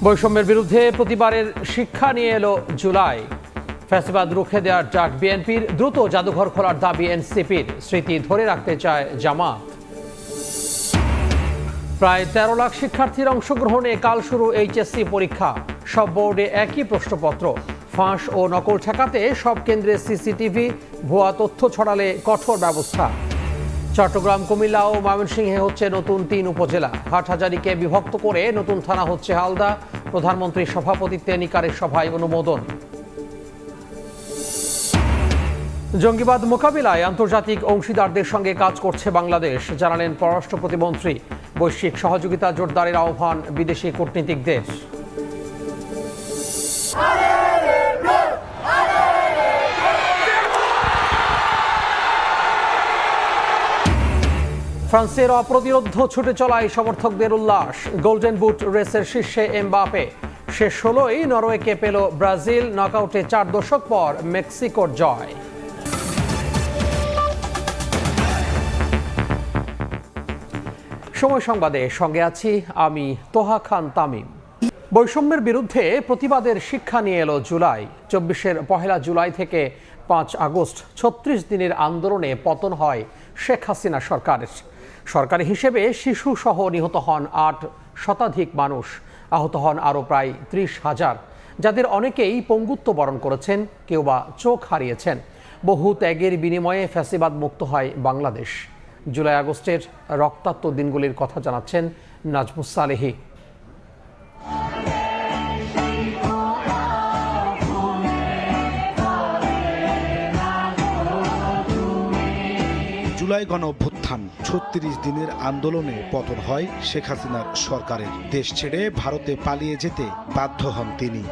বৈষম্যের বিরুদ্ধে প্রতিবারের শিক্ষা নিয়ে এলো জুলাই। ফ্যাসিবাদ রুখে দেওয়ার ডাক বিএনপির, দ্রুত জাদুঘর খোলার দাবি এনসিপির, স্মৃতি ধরে রাখতে চায় জামাত। প্রায় ১৩ লাখ শিক্ষার্থীর অংশগ্রহণে কাল শুরু এইচএসসি পরীক্ষা। সব বোর্ডে একই প্রশ্নপত্র। ফাঁস ও নকল ঠেকাতে সব কেন্দ্রে সিসিটিভি, ভুয়া তথ্য ছড়ালে কঠোর ব্যবস্থা। চট্টগ্রাম, কুমিল্লা ও ময়মনসিংহে হচ্ছে নতুন ৩ উপজেলা। হাটহাজারীকে বিভক্ত করে নতুন থানা হচ্ছে হালদা। প্রধানমন্ত্রীর সভাপতিত্বে নিকারের সভায় অনুমোদন। জঙ্গিবাদ মোকাবিলায় আন্তর্জাতিক অংশীদারদের সঙ্গে কাজ করছে বাংলাদেশ, জানালেন পররাষ্ট্র প্রতিমন্ত্রী। বৈশ্বিক সহযোগিতা জোরদারের আহ্বান বিদেশি কূটনীতিকদের। ফ্রান্সের অপ্রতিরোধ ছুটে চলায় সমর্থকদের উল্লাস। গোল্ডেন বুট রেসের শীর্ষে এমবাপে। শেষ ১৬ই নরওয়েকে পেল ব্রাজিল। নকআউটে ৪ দশক পর মেক্সিকোর জয়। সময় সংবাদে সঙ্গে আছি আমি তোহা খান তামিম। বৈষম্যের বিরুদ্ধে প্রতিবাদের শিক্ষা নিয়ে এলো জুলাই। ২৪-এর ১ জুলাই থেকে ৫ আগস্ট ৩৬ দিনের আন্দোলনে পতন হয় শেখ হাসিনা সরকারের। সরকারি হিসেবে শিশু সহ নিহত হন ৮ শতাধিক মানুষ, আহত হন আরও প্রায় ৩০,০০০, যাদের অনেকেই পঙ্গুত্ব বরণ করেছেন, কেউ বা চোখ হারিয়েছেন। বহু ত্যাগের বিনিময়ে ফ্যাসিবাদ মুক্ত হয় বাংলাদেশ। জুলাই আগস্টের রক্তাক্ত দিনগুলির কথা জানাচ্ছেন নাজমুস সালেহী। জুলাই গণ অভ্যুত্থান, ৩৬ দিনের আন্দোলনে পতন হয় শেখ হাসিনার সরকারের। দেশ ছেড়ে ভারতে পালিয়ে যেতে বাধ্য হন তিনি।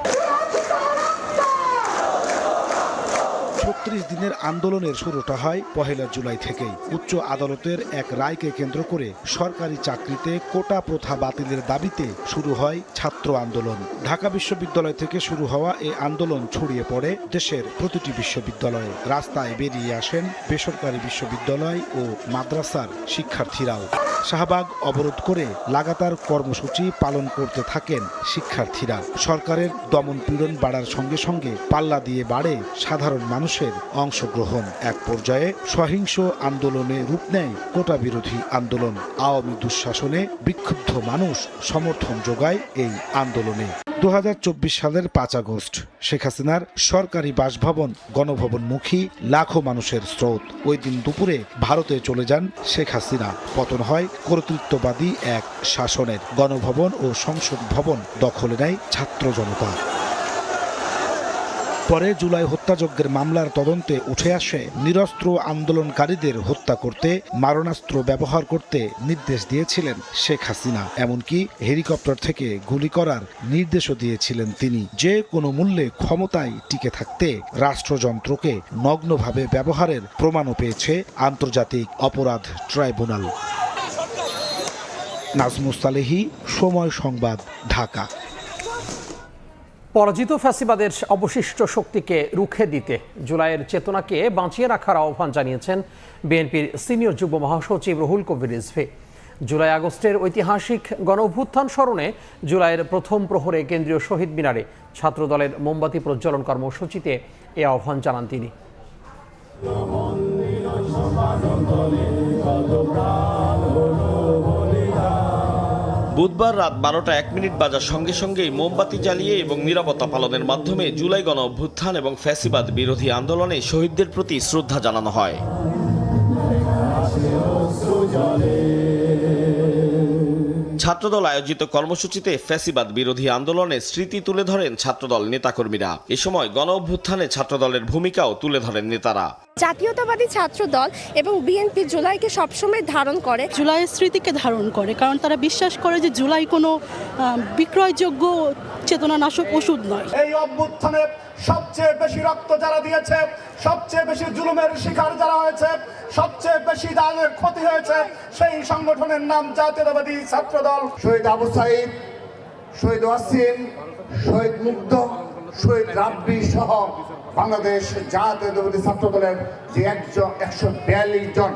৩৬ দিনের আন্দোলনের শুরুটা হয় ১ জুলাই থেকেই। উচ্চ আদালতের এক রায়কে কেন্দ্র করে সরকারি চাকরিতে কোটা প্রথা বাতিলের দাবিতে শুরু হয় ছাত্র আন্দোলন। ঢাকা বিশ্ববিদ্যালয় থেকে শুরু হওয়া এই আন্দোলন ছড়িয়ে পড়ে দেশের প্রতিটি বিশ্ববিদ্যালয়ে। রাস্তায় বেরিয়ে আসেন বেসরকারি বিশ্ববিদ্যালয় ও মাদ্রাসার শিক্ষার্থীরাও। শাহবাগ অবরোধ করে লাগাতার কর্মসূচি পালন করতে থাকেন শিক্ষার্থীরা। সরকারের দমন পীড়ন বাড়ার সঙ্গে সঙ্গে পাল্লা দিয়ে বাড়ে সাধারণ মানুষের অংশগ্রহণ। এক পর্যায়ে সহিংস আন্দোলনে রূপ নেয় কোটা বিরোধী আন্দোলন। আওয়ামী দুঃশাসনে বিক্ষুব্ধ মানুষ সমর্থন যোগায় এই আন্দোলনে। ২০২৪ সালের ৫ আগস্ট শেখ হাসিনার সরকারি বাসভবন গণভবনমুখী লাখো মানুষের স্রোত। ওই দিন দুপুরে ভারতে চলে যান শেখ হাসিনা। পতন হয় কর্তৃত্ববাদী এক শাসনের। গণভবন ও সংসদ ভবন দখলে নেয় ছাত্র জনতা। পরে জুলাই হত্যাযজ্ঞের মামলার তদন্তে উঠে আসে নিরস্ত্র আন্দোলনকারীদের হত্যা করতে মারণাস্ত্র ব্যবহার করতে নির্দেশ দিয়েছিলেন শেখ হাসিনা। এমনকি হেলিকপ্টার থেকে গুলি করার নির্দেশও দিয়েছিলেন তিনি। যে কোনো মূল্যে ক্ষমতায় টিকে থাকতে রাষ্ট্রযন্ত্রকে নগ্নভাবে ব্যবহারের প্রমাণও পেয়েছে আন্তর্জাতিক অপরাধ ট্রাইব্যুনাল। নাজমুস সালেহী, সময় সংবাদ, ঢাকা। পরাজিত ফ্যাসিবাদের অবশিষ্ট শক্তিকে রুখে দিতে জুলাইয়ের চেতনাকে বাঁচিয়ে রাখার আহ্বান জানিয়েছেন বিএনপির সিনিয়র যুগ্ম মহাসচিব রুহুল কবির রিজভী। জুলাই আগস্টের ঐতিহাসিক গণঅভ্যুত্থান স্মরণে জুলাইয়ের প্রথম প্রহরে কেন্দ্রীয় শহীদ মিনারে ছাত্রদলের মোমবাতি প্রজ্বলন কর্মসূচিতে এ আহ্বান জানান তিনি। বুধবার রাত ১২টা ১ মিনিট বাজার সঙ্গে সঙ্গেই মোমবাতি জ্বালিয়ে এবং নিরাপত্তা পালনের মাধ্যমে জুলাই গণ অভ্যুত্থান এবং ফ্যাসিবাদ বিরোধী আন্দোলনে শহীদদের প্রতি শ্রদ্ধা জানানো হয়। ছাত্রদল আয়োজিত কর্মসূচিতে ফ্যাসিবাদ বিরোধী আন্দোলনে স্মৃতি তুলে ধরেন ছাত্রদল নেতাকর্মীরা। এ সময় গণ অভ্যুত্থানে ছাত্রদলের ভূমিকাও তুলে ধরেন নেতারা। জাতীয়তাবাদী ছাত্রদল এবং বিএনপি জুলাইকে সবসময় ধারণ করে, জুলাইয়ের স্মৃতিকে ধারণ করে, কারণ তারা বিশ্বাস করে যে জুলাই কোনো বিক্রয়যোগ্য চেতনানাশক ওষুধ নয়। এই অভ্যুত্থানে সবচেয়ে বেশি রক্ত যারা দিয়েছে, সবচেয়ে বেশি জুলুমের শিকার যারা হয়েছে, সবচেয়ে বেশি দানের ক্ষতি হয়েছে, সেই সংগঠনের নাম জাতীয়তাবাদী ছাত্রদল। শহীদ আবু সাইদ, শহীদ ওয়াসিম, শহীদ মুগ্ধ, শহীদ রাব্বি সহ বাংলাদেশ জাতীয়তাবাদী ছাত্রদলের যে 142 জন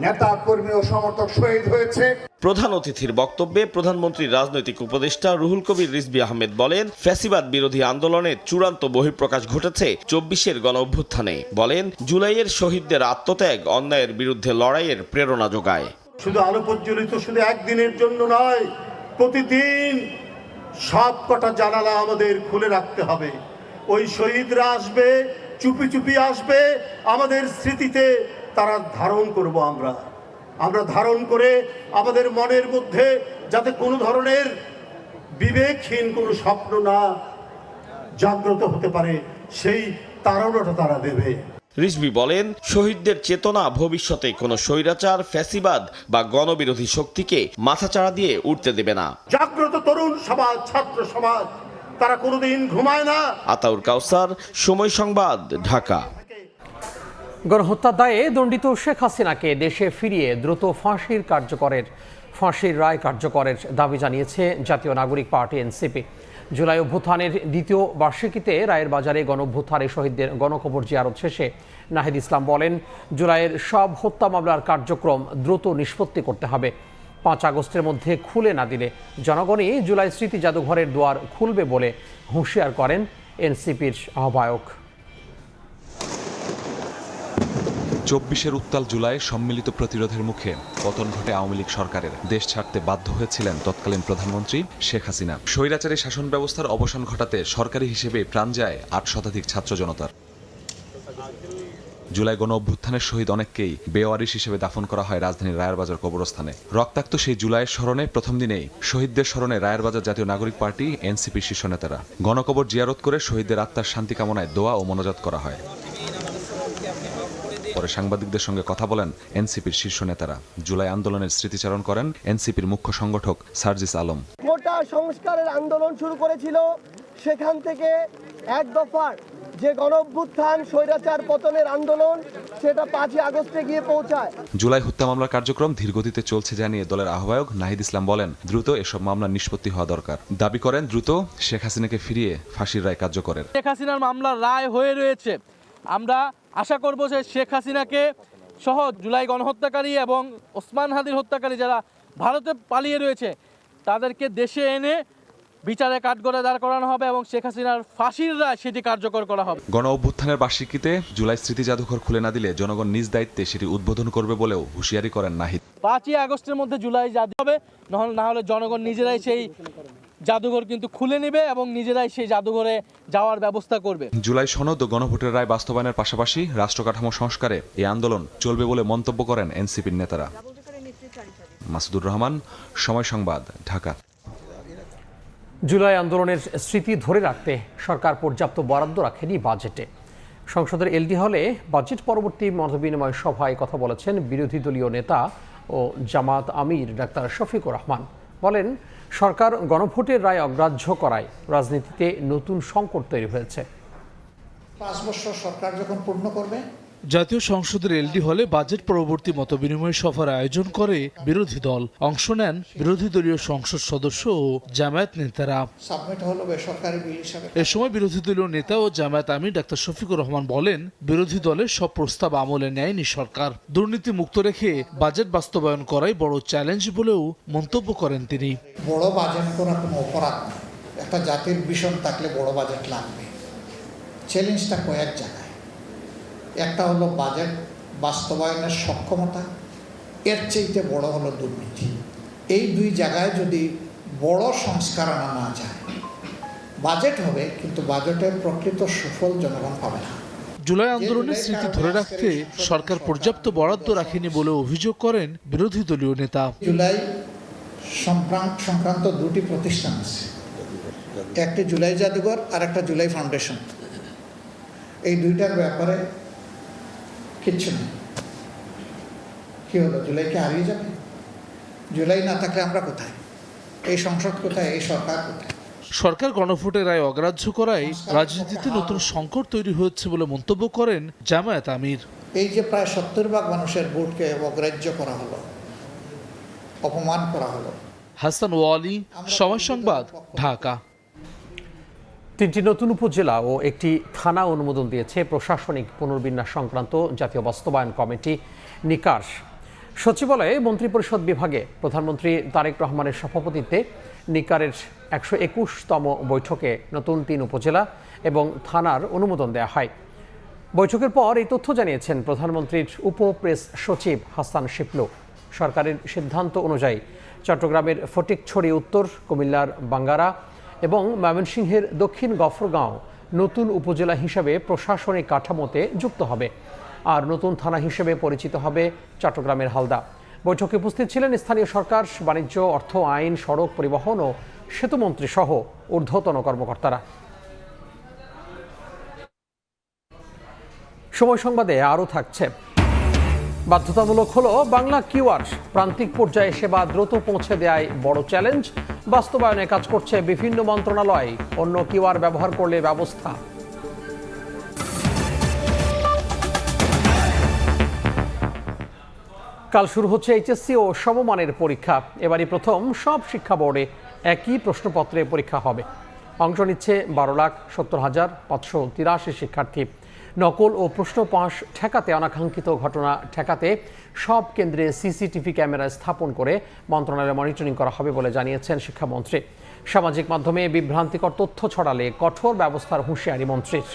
নেতা কর্মী ও সমর্থক শহীদ হয়েছে। প্রধান অতিথির বক্তব্যে প্রধানমন্ত্রীর রাজনৈতিক উপদেষ্টা রুহুল কবির রিজভী আহমেদ বলেন, ফ্যাসিবাদ বিরোধী আন্দোলনের চূড়ান্ত বহিঃপ্রকাশ ঘটেছে ২৪-এর গণঅভ্যুত্থানে। বলেন, জুলাইয়ের শহীদদের আত্মত্যাগ অন্যায়ের বিরুদ্ধে লড়াইয়ের প্রেরণা যোগায়। শুধু আলো প্রজ্বলিত শুধু একদিনের জন্য নয়, প্রতিদিন সব কটা জানালা আমাদের খুলে রাখতে হবে। ওই শহীদরা আসবে, চুপি চুপি আসবে, আমাদের স্মৃতিতে তারা ধারণ করব। আমরা ধারণ করে আমাদের মনের মধ্যে যাতে কোনো ধরনের বিবেকহীন কোনো স্বপ্ন না জাগ্রত হতে পারে, সেই তাড়নাটা তারা দেবে। রিজভী বলেন, শহীদদের চেতনা ভবিষ্যতে কোনো স্বৈরাচার, ফ্যাসিবাদ বা গণবিরোধী শক্তিকে মাথাচাড়া দিয়ে উঠতে দেবে না। জাগ্রত তরুণ সমাজ, ছাত্র সমাজ তারা কোনোদিন ঘুমায় না। আতাউর কাউসার, সময় সংবাদ, ঢাকা। গণহত্যার দায়ে দণ্ডিত শেখ হাসিনাকে দেশে ফিরিয়ে দ্রুত ফাঁসির রায় কার্যকরের দাবি জানিয়েছে জাতীয় নাগরিক পার্টি এনসিপি। জুলাই অভ্যুত্থানের দ্বিতীয় বার্ষিকীতে রায়ের বাজারে গণঅভ্যুত্থানে শহীদদের গণকবর জিয়ারত শেষে নাহিদ ইসলাম বলেন, জুলাইয়ের সব হত্যা মামলার কার্যক্রম দ্রুত নিষ্পত্তি করতে হবে। ৫ আগস্টের মধ্যে খুলে না দিলে জনগণই জুলাই স্মৃতি জাদুঘরের দুয়ার খুলবে বলে হুঁশিয়ার করেন এনসিপির আহ্বায়ক। ২৪-এর উত্তাল জুলাই সম্মিলিত প্রতিরোধের মুখে পতন ঘটে আওয়ামী লীগ সরকারের। দেশ ছাড়তে বাধ্য হয়েছিলেন তৎকালীন প্রধানমন্ত্রী শেখ হাসিনা। স্বৈরাচারী শাসন ব্যবস্থার অবসান ঘটাতে সরকারি হিসেবে প্রাণ যায় ৮ শতাধিক ছাত্র জনতার। জুলাই গণ অভ্যুত্থানের শহীদ অনেককেই বেওয়ারিশ হিসেবে দাফন করা হয় রাজধানীর রায়েরবাজার কবরস্থানে। রক্তাক্ত সেই জুলাইয়ের স্মরণে প্রথম দিনেই শহীদদের স্মরণে রায়েরবাজার জাতীয় নাগরিক পার্টি এনসিপির শীর্ষ নেতারা গণকবর জিয়ারত করে শহীদদের আত্মার শান্তি কামনায় দোয়া ও মোনাজাত করা হয়। পরে সাংবাদিকদের সঙ্গে কথা বলেন এনসিপির শীর্ষ নেতারা। জুলাই আন্দোলনের স্মৃতিচারণ করেন এনসিপির মুখ্য সংগঠক সার্জিস আলম। কোটা সংস্কারের আন্দোলন শুরু করেছিল, সেখান থেকে এক দফার যে গণঅভ্যুত্থান স্বৈরাচার পতনের আন্দোলন, সেটা ৫ই আগস্টে গিয়ে পৌঁছায়। জুলাই হত্যা মামলার কার্যক্রম ধীরগতিতে চলছে জানিয়ে দলের আহ্বায়ক নাহিদ ইসলাম বলেন, দ্রুত এসব মামলার নিষ্পত্তি হওয়া দরকার। দাবি করেন দ্রুত শেখ হাসিনাকে ফিরিয়ে ফাঁসির রায় কার্যকরের। শেখ হাসিনার মামলার রায় হয়ে রয়েছে, আমরা আশা করব যে শেখ হাসিনাকে সহ জুলাই গণহত্যাকারী এবং ওসমান হাদির হত্যাকারী যারা ভারতে পালিয়ে রয়েছে তাদেরকে দেশে এনে বিচারে কাঠগড়ায় দাঁড় করানো হবে এবং শেখ হাসিনার ফাঁসির রায় সেটি কার্যকর করা হবে। গণ অভ্যুত্থানের বার্ষিকীতে জুলাই স্মৃতি জাদুঘর খুলে না দিলে জনগণ নিজ দায়িত্বে সেটি উদ্বোধন করবে বলেও হুঁশিয়ারি করেন নাহিদ। ৫ই আগস্টের মধ্যে জুলাই জাদু হবে, না হলে জনগণ নিজেরাই সেই জাদুঘর কিন্তু খুলে নেবে এবং নিজেরাই সেই জাদুঘরে যাওয়ার ব্যবস্থা করবে। জুলাই সনদ ও গণভোটের রায় বাস্তবায়নের পাশাপাশি রাষ্ট্রকাঠামো সংস্কারে এই আন্দোলন চলবে বলে মন্তব্য করেন এনসিপির নেতারা। মাসুদুর রহমান, সময় সংবাদ, ঢাকা। জুলাই আন্দোলনের স্মৃতি ধরে রাখতে সরকার পর্যাপ্ত বরাদ্দ রাখেনি বাজেটে। সংসদের এলডি হলে বাজেট পরবর্তী মতবিনিময় সভায় কথা বলেছেন বিরোধী দলীয় নেতা ও জামাত আমির ডাক্তার শফিকুর রহমান। বলেন, সরকার গণভোটের রায় অগ্রাহ্য করায় রাজনীতিতে নতুন সংকট তৈরি হয়েছে। ৫ বছর সরকার যখন পূর্ণ করবে, জাতীয় সংসদের এলডি হলে বাজেট পরবর্তী মতবিনিময় সভার আয়োজন করে বিরোধী দল। অংশ নেন বিরোধী দলীয় সংসদ সদস্য ও জামায়াত নেতারা। সাবমিট হলো বেসরকারি বিল হিসাবে। এ সময় বিরোধী দলীয় নেতা ও জামায়াত আমির ডাক্তার শফিকুর রহমান বলেন, বিরোধী দলের সব প্রস্তাব আমলে নেয়নি সরকার। দুর্নীতি মুক্ত রেখে বাজেট বাস্তবায়ন করাই বড় চ্যালেঞ্জ বলেও মন্তব্য করেন তিনি। বড় বাজেট করা কোনো অপরাধ না, একটা জাতির ভিশন থাকলে বড় বাজেট লাগবে। চ্যালেঞ্জটা কয়েক জায়গায়। একটা হলো বাজেট বাস্তবায়নের সক্ষমতা, এর চাইতে বড় হলো দুর্নীতি। এই দুই জায়গায় যদি বড় সংস্কার আনা না যায়, বাজেট হবে কিন্তু বাজেটের প্রকৃত সুফল জনগণ পাবে না। জুলাই আন্দোলনের স্মৃতি ধরে রাখতে সরকার পর্যাপ্ত বরাদ্দ রাখেনি বলে অভিযোগ করেন বিরোধী দলীয় নেতা। জুলাই সংক্রান্ত দুটি প্রতিষ্ঠান আছে, একটি জুলাই জাদুঘর আর একটা জুলাই ফাউন্ডেশন। এই দুইটার ব্যাপারে কিচ্ছু নেই। কি হলো, জুলাইকে হারিয়ে যাবে? জুলাই না থাকলে আমরা কোথায়? এই সংসদ কোথায়? এই সরকার কোথায়? সরকার গণভোটের রায় অগ্রাহ্য করায় রাজনীতিতে নতুন সংকট তৈরি হচ্ছে বলে মন্তব্য করেন জামায়াত আমির। এই যে প্রায় ৭০ ভাগ মানুষের ভোটকে অগ্রাহ্য করা হলো, অপমান করা হলো। হাসান ওয়ালি, সময় সংবাদ, ঢাকা। 3টি নতুন উপজেলা ও একটি থানা অনুমোদন দিয়েছে প্রশাসনিক পুনর্বিন্যাস সংক্রান্ত জাতীয় বাস্তবায়ন কমিটি নিকাশ। সচিবালয়ে মন্ত্রিপরিষদ বিভাগে প্রধানমন্ত্রী তারেক রহমানের সভাপতিত্বে নিকারের 121তম বৈঠকে নতুন 3 উপজেলা এবং থানার অনুমোদন দেওয়া হয়। বৈঠকের পর এই তথ্য জানিয়েছেন প্রধানমন্ত্রীর উপ প্রেস সচিব হাসান শিপলু। সরকারের সিদ্ধান্ত অনুযায়ী চট্টগ্রামের ফটিকছড়ি উত্তর, কুমিল্লার বাঙ্গারা এবং ময়মনসিংহের দক্ষিণ গফরগাঁও নতুন উপজেলা হিসেবে প্রশাসনিক কাঠামোতে যুক্ত হবে, আর নতুন থানা হিসেবে পরিচিত হবে চট্টগ্রামের হালদা। বৈঠকে উপস্থিত ছিলেন স্থানীয় সরকার, বাণিজ্য, অর্থ, আইন, সড়ক পরিবহন ও সেতুমন্ত্রী সহ ঊর্ধ্বতন কর্মকর্তারা। সময় সংবাদে আরও থাকছে। বাধ্যতামূলক হলো বাংলা কিউআর। প্রান্তিক পর্যায়ে সেবা দ্রুত পৌঁছে দেয় বড় চ্যালেঞ্জ। বাস্তবায়নে কাজ করছে বিভিন্ন মন্ত্রণালয়। অন্য কিউআর ব্যবহার করলে ব্যবস্থা। কাল শুরু হচ্ছে এইচএসসি ও সমমানের পরীক্ষা। এবারই প্রথম সব শিক্ষা বোর্ডে একই প্রশ্নপত্রে পরীক্ষা হবে। অংশ নিচ্ছে 12,70,583 শিক্ষার্থী। নকল ও প্রশ্ন ফাঁস ঠেকাতে, অনাকাঙ্ক্ষিত ঘটনা ঠেকাতে সব কেন্দ্রে সিসিটিভি ক্যামেরা স্থাপন করে মন্ত্রণালয়ে মনিটরিং করা হবে বলে জানিয়েছেন শিক্ষামন্ত্রী। সামাজিক মাধ্যমে বিভ্রান্তিকর তথ্য ছড়ালে কঠোর ব্যবস্থার হুঁশিয়ারি মন্ত্রীর।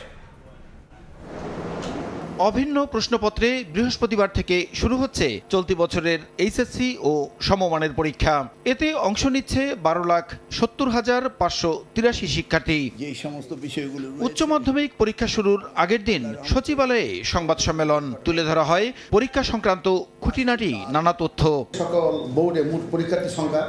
অভিন্ন প্রশ্নপত্রে বৃহস্পতিবার থেকে শুরু হচ্ছে চলতি বছরের এইচএসসি ও সমমানের পরীক্ষা। এতে অংশ নিচ্ছে 12,70,583 শিক্ষার্থী। এই সমস্ত বিষয়গুলো উচ্চ মাধ্যমিক পরীক্ষা শুরুর আগের দিন সচিবালয়ে সংবাদ সম্মেলন তুলে ধরা হয় পরীক্ষা সংক্রান্ত খুঁটিনাটি নানা তথ্য। সকল বোর্ডে মোট পরীক্ষার্থীর সংখ্যা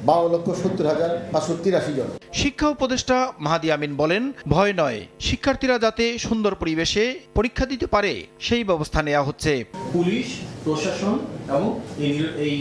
12,70,583 জন। শিক্ষা উপদেষ্টা মাহাদি আমিন বলেন, ভয় নয়, শিক্ষার্থীরা যাতে সুন্দর পরিবেশে পরীক্ষা দিতে পারে সেই ব্যবস্থা নেওয়া হচ্ছে। পুলিশ, প্রশাসন এবং এই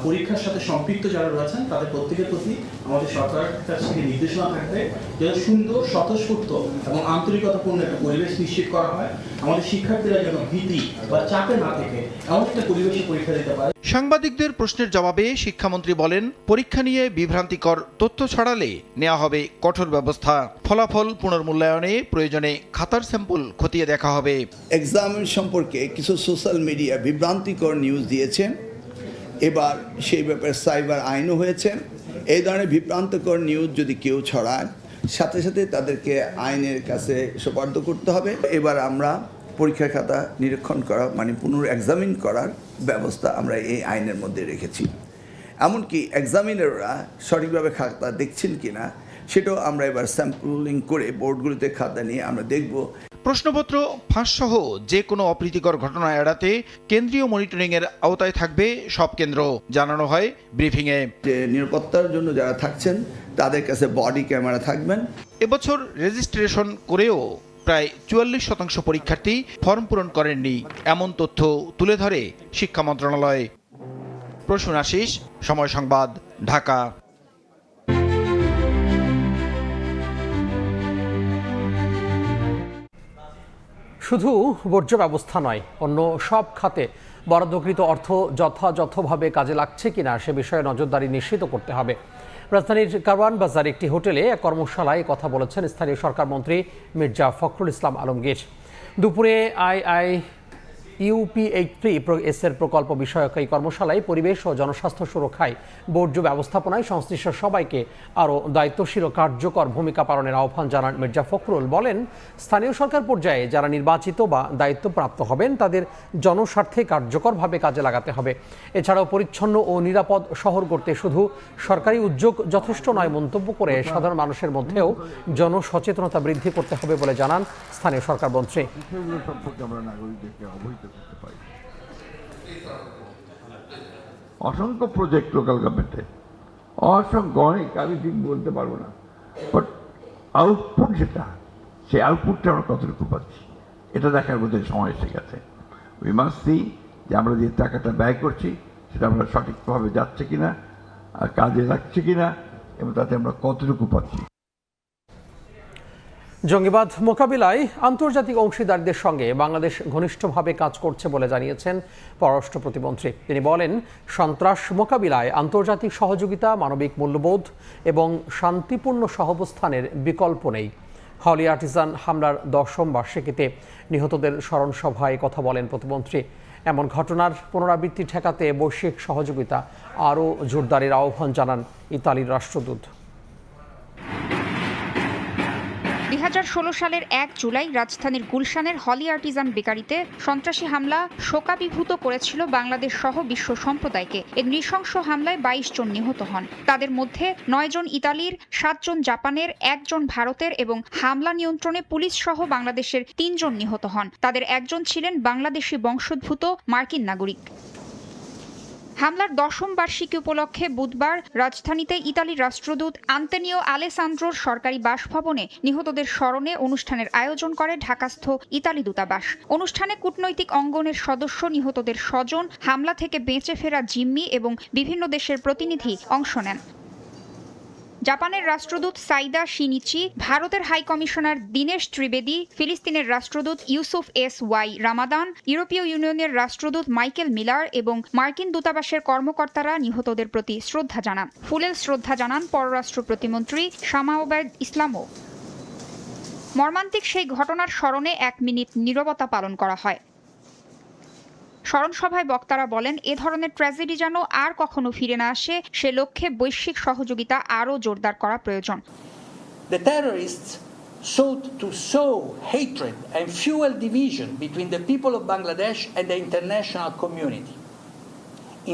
পরীক্ষার সাথে সম্পৃক্ত যারা রয়েছেন তাদের প্রত্যেকের প্রতি আমাদের সরকারের কাছ থেকে নির্দেশনা থাকবে যেন সুন্দর, স্বতঃস্ফূর্ত এবং আন্তরিকতাপূর্ণ একটা পরিবেশ নিশ্চিত করা হয়। আমাদের শিক্ষার্থীরা যেন ভীতি বা চাপে না থেকে এমন একটা পরিবেশে পরীক্ষা দিতে পারে। সাংবাদিকদের প্রশ্নের জবাবে শিক্ষামন্ত্রী বলেন, পরীক্ষা নিয়ে বিভ্রান্তিকর তথ্য ছড়ালে নেওয়া হবে কঠোর ব্যবস্থা। ফলাফল পুনর্মূল্যায়নে প্রয়োজনে খাতার স্যাম্পল খতিয়ে দেখা হবে। এক্সামের সম্পর্কে কিছু সোশ্যাল মিডিয়া বিভ্রান্তিকর নিউজ দিয়েছেন। এবার সেই ব্যাপারে সাইবার আইনও হয়েছে। এই ধরনের বিভ্রান্তকর নিউজ যদি কেউ ছড়ায়, সাথে সাথে তাদেরকে আইনের কাছে সোপর্দ করতে হবে। এবার আমরা পরীক্ষার খাতা নিরীক্ষণ করা মানে পুনর্এক্সামিন করার ব্যবস্থা আমরা এই আইনের মধ্যে রেখেছি। এমনকি এক্সামিনাররা সঠিকভাবে খাতা দেখছেন কিনা সেটাও আমরা এবার স্যাম্পলিং করে বোর্ডগুলিতে খাতা নিয়ে আমরা দেখব। প্রশ্নপত্র ফাঁসসহ যে কোনো অপ্রীতিকর ঘটনা এড়াতে কেন্দ্রীয় মনিটরিংয়ের আওতায় থাকবে সব কেন্দ্র, জানানো হয় ব্রিফিংয়ে। যে নিরাপত্তার জন্য যারা থাকছেন তাদের কাছে বডি ক্যামেরা থাকবেন। এবছর রেজিস্ট্রেশন করেও প্রায় 44% পরীক্ষার্থী ফর্ম পূরণ করেননি, এমন তথ্য তুলে ধরে শিক্ষা মন্ত্রণালয়। প্রসূন আশিস, সময় সংবাদ, ঢাকা। শুধু বর্জ্য ব্যবস্থা নয়, অন্য সব খাতে বরাদ্দকৃত অর্থ যথাযথভাবে কাজে লাগছে কিনা সে বিষয়ে নজরদারি নিশ্চিত করতে হবে। রাজধানীর কারওয়ান বাজার একটি হোটেলে এক কর্মশালায় কথা বলেছেন স্থানীয় সরকার মন্ত্রী মির্জা ফখরুল ইসলাম আলমগীর। দুপুরে UP83 এর প্রকল্প বিষয়ক এই কর্মশালায় পরিবেশ ও জনস্বাস্থ্য সুরক্ষায়, বর্জ্য ব্যবস্থাপনায় সংশ্লিষ্ট সবাইকে আরও দায়িত্বশীল ও কার্যকর ভূমিকা পালনের আহ্বান জানান মির্জা ফখরুল। বলেন, স্থানীয় সরকার পর্যায়ে যারা নির্বাচিত বা দায়িত্বপ্রাপ্ত হবেন তাদের জনস্বার্থে কার্যকরভাবে কাজে লাগাতে হবে। এছাড়াও পরিচ্ছন্ন ও নিরাপদ শহর গড়তে শুধু সরকারি উদ্যোগ যথেষ্ট নয় মন্তব্য করে সাধারণ মানুষের মধ্যেও জনসচেতনতা বৃদ্ধি করতে হবে বলে জানান স্থানীয় সরকার মন্ত্রী। অসংখ্য প্রজেক্ট লোকাল গভর্নমেন্টে, অসংখ্য, অনেক, আমি ঠিক বলতে পারবো না, বাট আউটপুট যেটা, সেই আউটপুটটা আমরা কতটুকু পাচ্ছি এটা দেখার মধ্যে সময় এসে গেছে। উই মাস্ট সি যে আমরা যে টাকাটা ব্যয় করছি সেটা আমরা সঠিকভাবে যাচ্ছে কিনা, আর কাজে লাগছে কিনা, এবং তাতে আমরা কতটুকু পাচ্ছি। জঙ্গিবাদ মোকাবিলায় আন্তর্জাতিক অংশীদারদের সঙ্গে বাংলাদেশ ঘনিষ্ঠভাবে কাজ করছে বলে জানিয়েছেন পররাষ্ট্র প্রতিমন্ত্রী। তিনি বলেন, সন্ত্রাস মোকাবিলায় আন্তর্জাতিক সহযোগিতা, মানবিক মূল্যবোধ এবং শান্তিপূর্ণ সহাবস্থানের বিকল্প নেই। হলি আর্টিজান হামলার 10ম বার্ষিকীতে নিহতদের স্মরণ সভায় কথা বলেন প্রতিমন্ত্রী। এমন ঘটনার পুনরাবৃত্তি ঠেকাতে বৈশ্বিক সহযোগিতা আরও জোরদারের আহ্বান জানান ইতালির রাষ্ট্রদূত। 2016 সালের 1 জুলাই রাজধানীর গুলশানের হলি আর্টিজান বেকারিতে সন্ত্রাসী হামলা শোকাভিভূত করেছিল বাংলাদেশ সহ বিশ্ব সম্প্রদায়কে। এই নৃশংস হামলায় 22 জন নিহত হন। তাদের মধ্যে 9 জন ইতালির, 7 জন জাপানের, 1 জন ভারতের এবং হামলা নিয়ন্ত্রণে পুলিশ সহ বাংলাদেশের 3 জন নিহত হন। তাদের একজন ছিলেন বাংলাদেশি বংশোদ্ভূত মার্কিন নাগরিক। হামলার 10ম বার্ষিকী উপলক্ষে বুধবার রাজধানীতে ইতালির রাষ্ট্রদূত আন্তোনিও আলেসান্দ্রোর সরকারি বাসভবনে নিহতদের স্মরণে অনুষ্ঠানের আয়োজন করে ঢাকাস্থ ইতালি দূতাবাস। অনুষ্ঠানে কূটনৈতিক অঙ্গনের সদস্য, নিহতদের স্বজন, হামলা থেকে বেঁচে ফেরা জিম্মি এবং বিভিন্ন দেশের প্রতিনিধি অংশ নেন। জাপানের রাষ্ট্রদূত সাইদা শিনিচি, ভারতের হাই কমিশনার দীনেশ ত্রিবেদী, ফিলিস্তিনের রাষ্ট্রদূত ইউসুফ এস ওয়াই রামাদান, ইউরোপীয় ইউনিয়নের রাষ্ট্রদূত মাইকেল মিলার এবং মার্কিন দূতাবাসের কর্মকর্তারা নিহতদের প্রতি শ্রদ্ধা জানান। ফুলেল শ্রদ্ধা জানান পররাষ্ট্র প্রতিমন্ত্রী শামা ওবায়দ ইসলামও। মর্মান্তিক সেই ঘটনার স্মরণে 1 মিনিট নীরবতা পালন করা হয়। স্মরণসভায় বক্তারা বলেন, এ ধরনের ট্র্যাজেডি যেন আর কখনো ফিরে না আসে, সে লক্ষ্যে বৈশ্বিক সহযোগিতা আরও জোরদার করা প্রয়োজন। The terrorists sought to sow hatred and fuel division between the people of Bangladesh and the international community.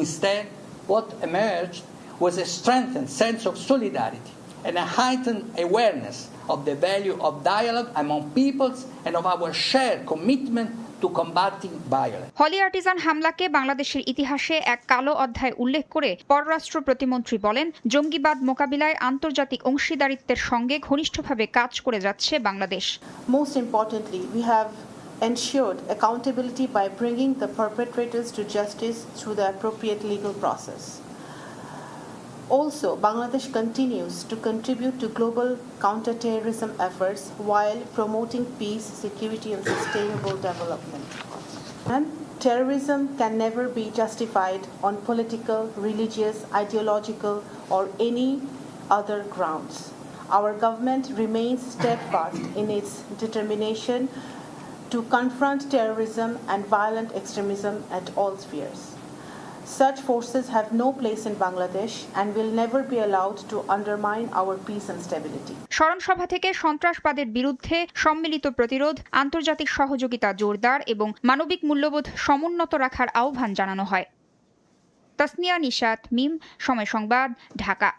Instead, what emerged was a strengthened sense of solidarity and a heightened awareness of the value of dialogue among peoples and of our shared commitment to combating violence. Holey Artisan হামলাকে বাংলাদেশের ইতিহাসে এক কালো অধ্যায় উল্লেখ করে পররাষ্ট্র প্রতিমন্ত্রী বলেন, জঙ্গিবাদ মোকাবিলায় আন্তর্জাতিক অংশীদারিত্বের সঙ্গে ঘনিষ্ঠভাবে কাজ করে যাচ্ছে Bangladesh. Most importantly, we have ensured accountability by bringing the perpetrators to justice through the appropriate legal process. Also, Bangladesh continues to contribute to global counter-terrorism efforts while promoting peace, security and sustainable development. And terrorism can never be justified on political, religious, ideological or any other grounds. Our government remains steadfast in its determination to confront terrorism and violent extremism at all spheres. Such forces have no place in Bangladesh and will never be allowed to undermine our peace and stability. স্মরণসভা থেকে সন্ত্রাসবাদের বিরুদ্ধে সম্মিলিত প্রতিরোধ, আন্তর্জাতিক সহযোগিতা জোরদার এবং মানবিক মূল্যবোধ সমুন্নত রাখার আহ্বান জানানো হয়। তাসনিয়া নিশাত, মিম, সময় সংবাদ, ঢাকা।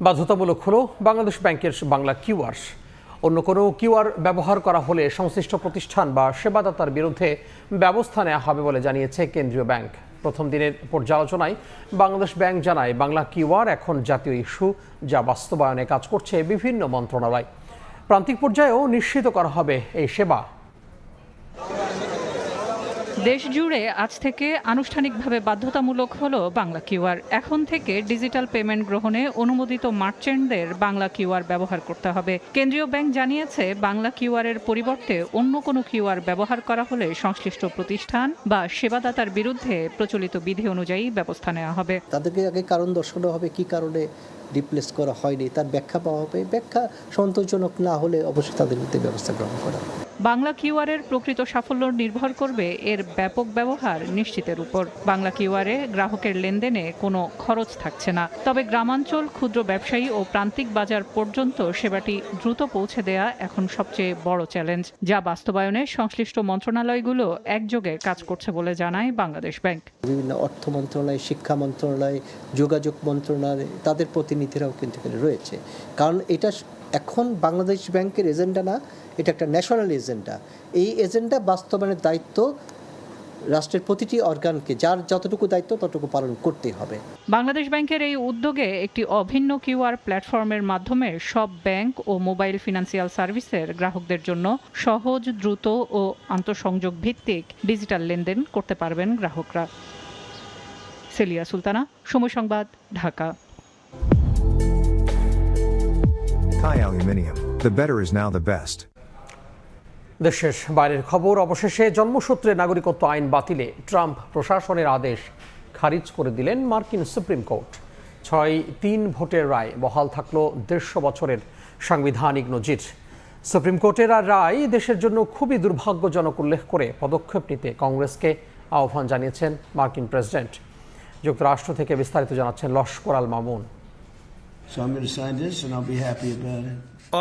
বাধ্যতামূলক হলো বাংলাদেশ ব্যাংকের বাংলা কিউআর। অন্য কোনো কিউআর ব্যবহার করা হলে সংশ্লিষ্ট প্রতিষ্ঠান বা সেবাদাতার বিরুদ্ধে ব্যবস্থা নেওয়া হবে বলে জানিয়েছে কেন্দ্রীয় ব্যাংক। প্রথম দিনের পর্যালোচনায় বাংলাদেশ ব্যাংক জানায়, বাংলা কিউআর এখন জাতীয় ইস্যু, যা বাস্তবায়নে কাজ করছে বিভিন্ন মন্ত্রণালয়। প্রান্তিক পর্যায়েও নিশ্চিত করা হবে এই সেবা। দেশ জুড়ে আজ থেকে আনুষ্ঠানিকভাবে বাধ্যতামূলক হলো বাংলা কিউআর। এখন থেকে ডিজিটাল পেমেন্ট গ্রহণে অনুমোদিত মার্চেন্টদের বাংলা কিউআর ব্যবহার করতে হবে। কেন্দ্রীয় ব্যাংক জানিয়েছে, বাংলা কিউআর এর পরিবর্তে অন্য কোনো কিউআর ব্যবহার করা হলে সংশ্লিষ্ট প্রতিষ্ঠান বা সেবাদাতার বিরুদ্ধে প্রচলিত বিধি অনুযায়ী ব্যবস্থা নেওয়া হবে। তাদেরকে আগে কারণ দর্শানো হবে, কি কারণে রিপ্লেস করা হয়নি তার ব্যাখ্যা পাওয়া হবে। ব্যাখ্যা সন্তোষজনক না হলে অবশ্যই তাদের বিরুদ্ধে ব্যবস্থা গ্রহণ করা হবে। বাংলা কিউআর এর প্রকৃত সাফল্য নির্ভর করবে এর ব্যাপক ব্যবহার নিশ্চিতের উপর। বাংলা কিউআরে গ্রাহকের লেনদেনে কোনো খরচ থাকছে না, তবে গ্রামাঞ্চল, ক্ষুদ্র ব্যবসায়ী ও প্রান্তিক বাজার পর্যন্ত সেবাটি দ্রুত পৌঁছে দেয়া এখন সবচেয়ে বড় চ্যালেঞ্জ, যা বাস্তবায়নে সংশ্লিষ্ট মন্ত্রণালয়গুলো একযোগে কাজ করছে বলে জানায় বাংলাদেশ ব্যাংক। বিভিন্ন অর্থ মন্ত্রণালয়, শিক্ষা মন্ত্রণালয়, যোগাযোগ মন্ত্রণালয়, তাদের প্রতিনিধিরাও কিন্তু এখানে রয়েছে। কারণ এটা এখন বাংলাদেশ ব্যাংকের এজেন্ডা না, এটা একটা ন্যাশনাল এজেন্ডা। এই এজেন্ডা বাস্তবায়নের দায়িত্ব রাষ্ট্রের প্রতিটি অর্গানকে, যার যতটুকু দায়িত্ব ততটুকু পালন করতে হবে। বাংলাদেশ ব্যাংকের এই উদ্যোগে একটি অভিন্ন কিউআর প্ল্যাটফর্মের মাধ্যমে সব ব্যাংক ও মোবাইল ফিনান্সিয়াল সার্ভিসের গ্রাহকদের জন্য সহজ, দ্রুত ও আন্তঃসংযোগ ভিত্তিক ডিজিটাল লেনদেন করতে পারবেন গ্রাহকরা। সেলিয়া সুলতানা, সময় সংবাদ, Dhaka. Thai Aluminium. The better is now the best. দেশের বাইরের খবর। অবশেষে জন্মসূত্রে নাগরিকত্ব আইন বাতিলে ট্রাম্প প্রশাসনের আদেশ খারিজ করে দিলেন মার্কিন সুপ্রিম কোর্ট। 6-3 ভোটের রায় বহাল থাকলো 150 বছরের সাংবিধানিক নজির। সুপ্রিম কোর্টের আর রায় দেশের জন্য খুবই দুর্ভাগ্যজনক উল্লেখ করে পদক্ষেপ নিতে কংগ্রেসকে আহ্বান জানিয়েছেন মার্কিন প্রেসিডেন্ট। যুক্তরাষ্ট্র থেকে বিস্তারিত জানাচ্ছেন লস্কর আল মামুন।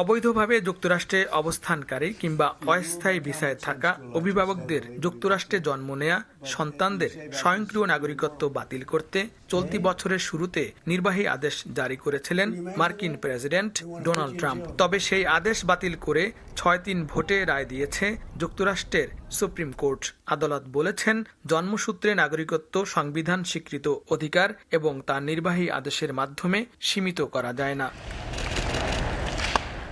অবৈধভাবে যুক্তরাষ্ট্রে অবস্থানকারী কিংবা অস্থায়ী ভিসায় থাকা অভিভাবকদের যুক্তরাষ্ট্রে জন্ম নেয়া সন্তানদের স্বয়ংক্রিয় নাগরিকত্ব বাতিল করতে চলতি বছরের শুরুতে নির্বাহী আদেশ জারি করেছিলেন মার্কিন প্রেসিডেন্ট ডোনাল্ড ট্রাম্প। তবে সেই আদেশ বাতিল করে 6-3 ভোটে রায় দিয়েছে যুক্তরাষ্ট্রের সুপ্রিম কোর্ট। আদালত বলেছেন, জন্মসূত্রে নাগরিকত্ব সংবিধান স্বীকৃত অধিকার এবং তা নির্বাহী আদেশের মাধ্যমে সীমিত করা যায় না।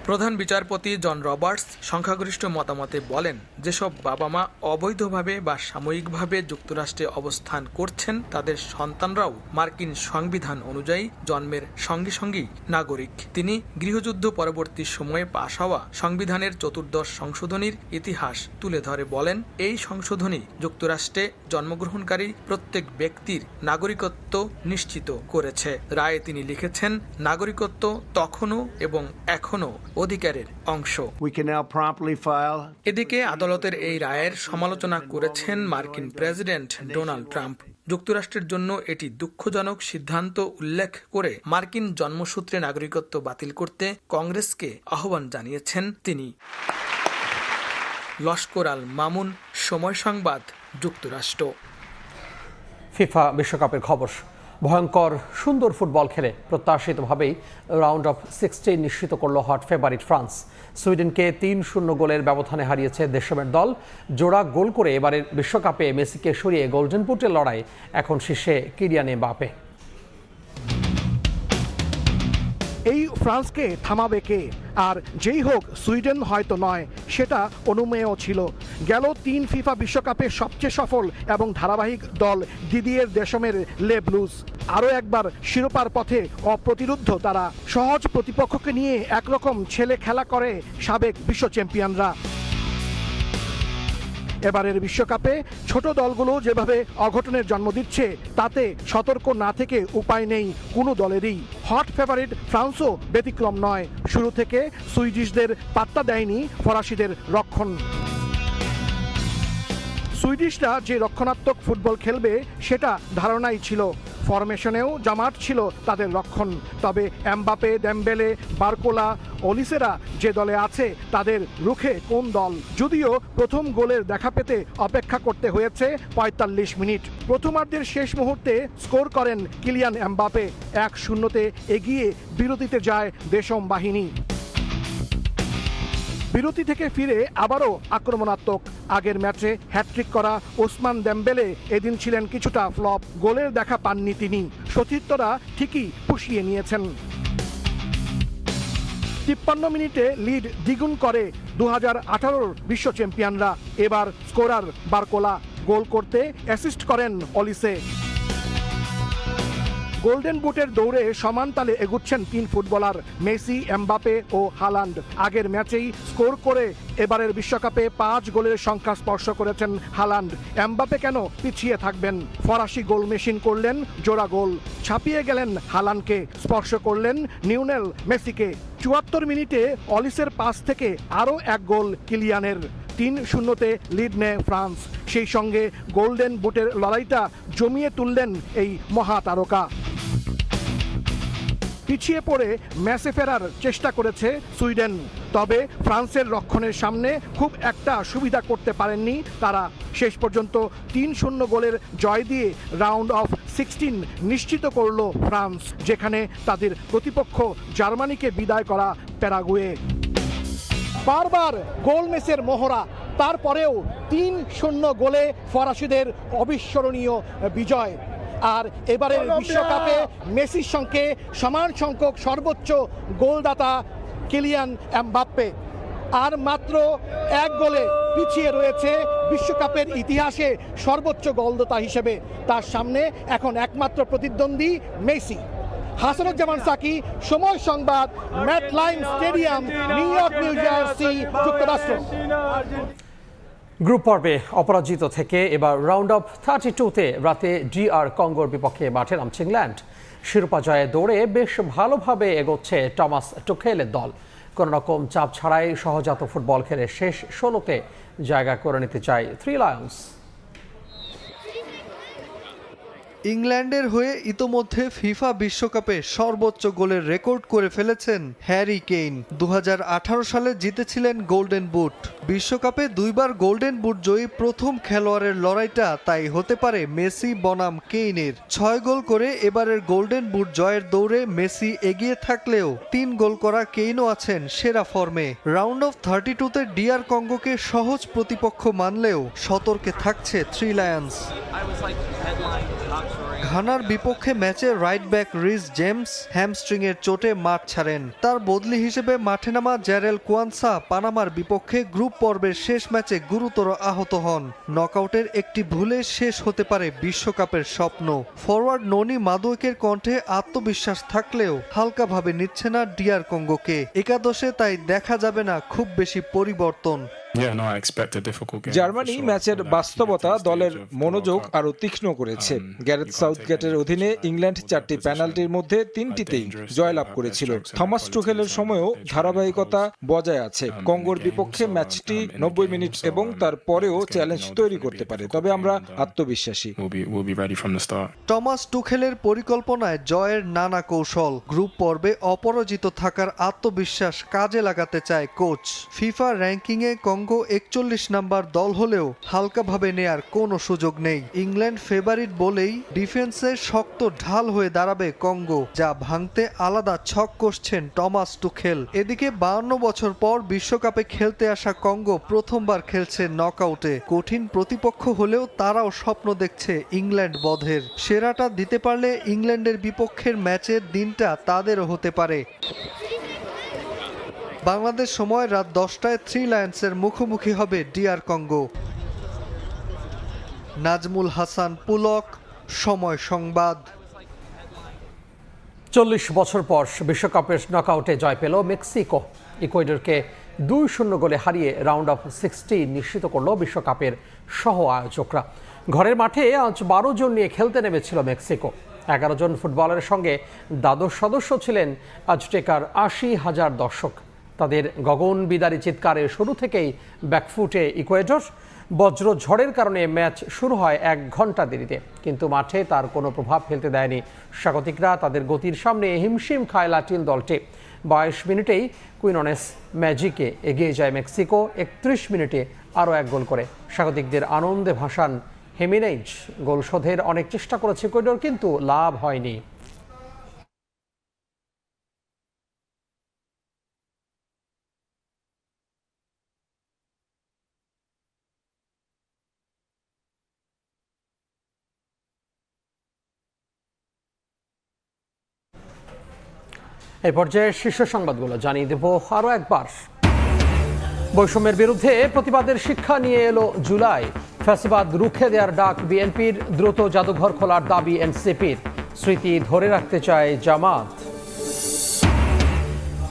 প্রধান বিচারপতি জন রবার্টস সংখ্যাগরিষ্ঠ মতামতে বলেন, যেসব বাবা মা অবৈধভাবে বা সাময়িকভাবে যুক্তরাষ্ট্রে অবস্থান করছেন তাদের সন্তানরাও মার্কিন সংবিধান অনুযায়ী জন্মের সঙ্গে সঙ্গেই নাগরিক। তিনি গৃহযুদ্ধ পরবর্তী সময়ে পাশ হওয়া সংবিধানের 14 সংশোধনীর ইতিহাস তুলে ধরে বলেন, এই সংশোধনী যুক্তরাষ্ট্রে জন্মগ্রহণকারী প্রত্যেক ব্যক্তির নাগরিকত্ব নিশ্চিত করেছে। রায়ে তিনি লিখেছেন, নাগরিকত্ব তখনও এবং এখনও অধিকারের অংশ। এদিকে আদালতের এই রায়ের সমালোচনা করেছেন মার্কিন প্রেসিডেন্ট ডোনাল্ড ট্রাম্প। যুক্তরাষ্ট্রের জন্য এটি দুঃখজনক সিদ্ধান্ত উল্লেখ করে মার্কিন জন্মসূত্রে নাগরিকত্ব বাতিল করতে কংগ্রেসকে আহ্বান জানিয়েছেন তিনি। লস্কর আল মামুন, সময় সংবাদ, যুক্তরাষ্ট্র। ফিফা বিশ্বকাপের খবর। ভয়ঙ্কর সুন্দর ফুটবল খেলে প্রত্যাশিতভাবেই রাউন্ড অফ 16 নিশ্চিত করল হট ফেভারিট ফ্রান্স। সুইডেনকে 3-0 গোলের ব্যবধানে হারিয়েছে দেশমের দল। জোড়া গোল করে এবারের বিশ্বকাপে মেসিকে সরিয়ে গোল্ডেন বুটের লড়াই এখন শীর্ষে কিলিয়ান এমবাপে। এই ফ্রান্সকে থামাবে কে? আর যেই হোক, সুইডেন হয়তো নয়, সেটা অনুমেয় ছিল। গেল 3 ফিফা বিশ্বকাপে সবচেয়ে সফল এবং ধারাবাহিক দল দিদিয়ের দেশমের লে ব্লুজ আরও একবার শিরোপার পথে অপ্রতিরোধ্য তারা। সহজ প্রতিপক্ষকে নিয়ে একরকম ছেলে খেলা করে সাবেক বিশ্ব চ্যাম্পিয়নরা। এবারের বিশ্বকাপে ছোট দলগুলো যেভাবে অঘটনের জন্ম দিচ্ছে, তাতে সতর্ক না থেকে উপায় নেই কোনো দলেরই। হট ফেভারিট ফ্রান্সও ব্যতিক্রম নয়। শুরু থেকে সুইডিশদের পাত্তা দেয়নি ফরাসিদের রক্ষণ। সুইডিশরা যে রক্ষণাত্মক ফুটবল খেলবে সেটা ধারণাই ছিল। ফরমেশনেও জামাট ছিল তাদের রক্ষণ। তবে এমবাপে, দেমবেলে, বারকোলা, অলিসেরা যে দলে আছে তাদের রুখে কোন দল? যদিও প্রথম গোলের দেখা পেতে অপেক্ষা করতে হয়েছে 45 মিনিট। প্রথমার্ধের শেষ মুহূর্তে স্কোর করেন কিলিয়ান এমবাপে। 1-0 এগিয়ে বিরতিতে যায় দেশম বাহিনী। বিরতি থেকে ফিরে আবারও আক্রমণাত্মক। আগের ম্যাচে হ্যাটট্রিক করা ওসমান দেমবেলে এদিন ছিলেন কিছুটা ফ্লপ। গোলের দেখা পাননি তিনি। সতীর্থরা ঠিকই পুষিয়ে নিয়েছেন। 53 মিনিটে লিড দ্বিগুণ করে 2018 বিশ্ব চ্যাম্পিয়নরা। এবার স্কোরার বারকোলা। গোল করতে অ্যাসিস্ট করেন অলিসে। গোল্ডেন বুটের দৌড়ে সমান তালে এগুচ্ছেন 3 ফুটবলার, মেসি, এমবাপে ও হালান্ড। আগের ম্যাচেই স্কোর করে এবারের বিশ্বকাপে 5 গোলের সংখ্যা স্পর্শ করেছেন হালান্ড। এমবাপে কেন পিছিয়ে থাকবেন? ফরাসি গোল মেশিন করলেন জোড়া গোল। ছাপিয়ে গেলেন হালান্ডকে, স্পর্শ করলেন নিউনেল মেসিকে। 74 মিনিটে অলিসের পাস থেকে আরও 1 গোল কিলিয়ানের। 3-0 লিড নেয় ফ্রান্স। সেই সঙ্গে গোল্ডেন বুটের লড়াইটা জমিয়ে তুললেন এই মহাতারকা। পিছিয়ে পড়ে ম্যাচে ফেরার চেষ্টা করেছে সুইডেন। তবে ফ্রান্সের রক্ষণের সামনে খুব একটা সুবিধা করতে পারেননি তারা। শেষ পর্যন্ত 3-0 গোলের জয় দিয়ে রাউন্ড অফ 16 নিশ্চিত করল ফ্রান্স, যেখানে তাদের প্রতিপক্ষ জার্মানিকে বিদায় করা প্যারাগুয়ে। বারবার গোল মিসের মোহরা, তারপরেও 3-0 গোলে ফরাসিদের অবিস্মরণীয় বিজয়। আর এবারের বিশ্বকাপে মেসির সঙ্গে সমান সংখ্যক সর্বোচ্চ গোলদাতা কিলিয়ান এমবাপ্পে। আর মাত্র 1 গোলে পিছিয়ে রয়েছে বিশ্বকাপের ইতিহাসে সর্বোচ্চ গোলদাতা হিসেবে। তার সামনে এখন একমাত্র প্রতিদ্বন্দ্বী মেসি। হাসানুজ্জামান সাকি, সময় সংবাদ, MetLife stadium, New York, New Jersey, যুক্তরাষ্ট্র। গ্রুপ পর্বে অপরাজিত থেকে এবার রাউন্ড অফ 32-তে রাতে DR কঙ্গোর বিপক্ষে মাঠে নামছে ইংল্যান্ড। শিরোপা জয়ে দৌড়ে বেশ ভালোভাবে এগোচ্ছে টমাস টুখেলের দল। কোনো রকম চাপ ছাড়াই সহজাত ফুটবল খেলে শেষ 16তে জায়গা করে নিতে চায় থ্রি লায়ন্স। ইংল্যান্ডের হয়ে ইতোমধ্যে ফিফা বিশ্বকাপে সর্বোচ্চ গোলের রেকর্ড করে ফেলেছেন হ্যারি কেইন। 2018 সালে জিতেছিলেন গোল্ডেন বুট। বিশ্বকাপে 2 বার গোল্ডেন বুট জয়ী প্রথম খেলোয়াড়ের লড়াইটা তাই হতে পারে মেসি বনাম কেইনের। 6 গোল করে এবারের গোল্ডেন বুট জয়ের দৌড়ে মেসি এগিয়ে থাকলেও 3 গোল করা কেইনও আছেন সেরা ফর্মে। রাউন্ড অফ 32তে ডিআর কঙ্গোকে সহজ প্রতিপক্ষ মানলেও সতর্কে থাকছে থ্রি লায়ন্স। ঘানার বিপক্ষে ম্যাচে রাইট ব্যাক রিস জেমস হ্যামস্ট্রিংয়ের চোটে মাঠ ছাড়েন। তার বদলি হিসেবে মাঠে নামা জ্যারেল কোয়ানসা পানামার বিপক্ষে গ্রুপ পর্বের শেষ ম্যাচে গুরুতর আহত হন। নকআউটের একটি ভুলে শেষ হতে পারে বিশ্বকাপের স্বপ্ন। ফরওয়ার্ড ননি মাদুয়েকের কণ্ঠে আত্মবিশ্বাস থাকলেও হালকাভাবে নিচ্ছে না ডিআর কঙ্গোকে। একাদশে তাই দেখা যাবে না খুব বেশি পরিবর্তন। জার্মানি ম্যাচের বাস্তবতা দলের মনোযোগ আরো তীক্ষ্ণ করেছে। গ্যারেথ সাউথগেটের অধীনে ইংল্যান্ড 4টি পেনাল্টির মধ্যে 3টিতেই জয়লাভ করেছিল। থমাস টুখেলের সময়ও ধারাবাহিকতা বজায় আছে। কঙ্গোর বিপক্ষে ম্যাচটি 90 মিনিট এবং তারপরেও চ্যালেঞ্জ তৈরি করতে পারে, তবে আমরা আত্মবিশ্বাসী। টমাস টুখেলের পরিকল্পনায় জয়ের নানা কৌশল। গ্রুপ পর্বে অপরাজিত থাকার আত্মবিশ্বাস কাজে লাগাতে চায় কোচ। ফিফা র্যাঙ্কিংয়ে কঙ্গো 41 নাম্বার দল হলেও হালকাভাবে নেয়ার কোনো সুযোগ নেই। ইংল্যান্ড ফেভারিট বলেই ডিফেন্সে শক্ত ঢাল হয়ে দাঁড়াবে কঙ্গো, যা ভাঙতে আলাদা ছক কষছেন টমাস টুখেল। এদিকে 52 বছর পর বিশ্বকাপে খেলতে আসা কঙ্গো প্রথমবার খেলছে নকআউটে। কঠিন প্রতিপক্ষ হলেও তারাও স্বপ্ন দেখছে ইংল্যান্ড বধের। সেরাটা দিতে পারলে ইংল্যান্ডের বিপক্ষের ম্যাচের দিনটা তাদেরও হতে পারে। বাংলাদেশ সময় রাত 10টায় থ্রি লায়ন্সের মুখোমুখি হবে ডিআর কঙ্গো। নাজমুল হাসান পুলক, সময় সংবাদ। 40 বছর পর বিশ্বকাপের নকআউটে জয় পেল মেক্সিকো। ইকুয়েডরকে 2-0 গোলে হারিয়ে রাউন্ড অফ 16 নিশ্চিত করল বিশ্বকাপের সহ আয়োজকরা। ঘরের মাঠে আজ 12 জন নিয়ে খেলতে নেমেছিল মেক্সিকো। 11 জন ফুটবলারের সঙ্গে দ্বাদশ সদস্য ছিলেন আজটেকার 80,000 দর্শক। তাদের গগন বিদারী চিৎকারে শুরু থেকেই ব্যাকফুটে ইকুয়েডর। বজ্র ঝড়ের কারণে ম্যাচ শুরু হয় 1 ঘন্টা দেরিতে, কিন্তু মাঠে তার কোনো প্রভাব ফেলতে দেয়নি স্বাগতিকরা। তাদের গতির সামনে হিমশিম খায় লাটিন দলটি। 22 মিনিটেই কুইনোনেস ম্যাজিকে এগিয়ে যায় মেক্সিকো। 31 মিনিটে আরও 1 গোল করে স্বাগতিকদের আনন্দে ভাসান হেমিনেজ। গোল শোধের অনেক চেষ্টা করেছে ইকুয়েডর, কিন্তু লাভ হয়নি। এই পর্যায়ে শীর্ষ সংবাদগুলো জানিয়ে দেব আরও একবার। বৈষম্যের বিরুদ্ধে প্রতিবাদের শিক্ষা নিয়ে এলো জুলাই। ফ্যাসিবাদ রুখে দেওয়ার ডাক বিএনপির, দ্রুত জাদুঘর খোলার দাবি এনসিপির। স্মৃতি ধরে রাখতে চায় জামাত।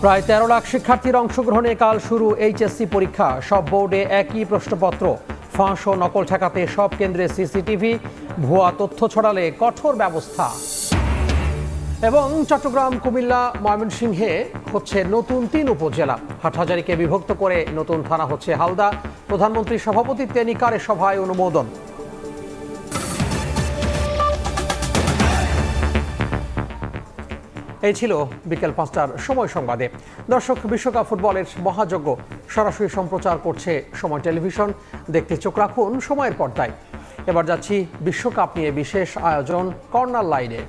প্রায় 13 লাখ শিক্ষার্থীর অংশগ্রহণে কাল শুরু এইচএসসি পরীক্ষা। সব বোর্ডে একই প্রশ্নপত্র। ফাঁস ও নকল ঠেকাতে সব কেন্দ্রে সিসিটিভি। ভুয়া তথ্য ছড়ালে কঠোর ব্যবস্থা। এবং চট্টগ্রাম, কুমিল্লা, ময়মনসিংহে হচ্ছে নতুন 3 উপজেলা। হাটহাজারীকে বিভক্ত করে নতুন থানা হচ্ছে হালদা। প্রধানমন্ত্রীর সভাপতিত্বে নিকারে সভায় অনুমোদন। এই ছিল বিকেল 5টার সময় সংবাদে। দর্শক, বিশ্বকাপ ফুটবলের মহাযজ্ঞ সরাসরি সম্প্রচার করছে সময় টেলিভিশন। দেখতে চোখ রাখুন সময়ের পর্দায়। এবার যাচ্ছি বিশ্বকাপ নিয়ে বিশেষ আয়োজন কর্নার লাইনে।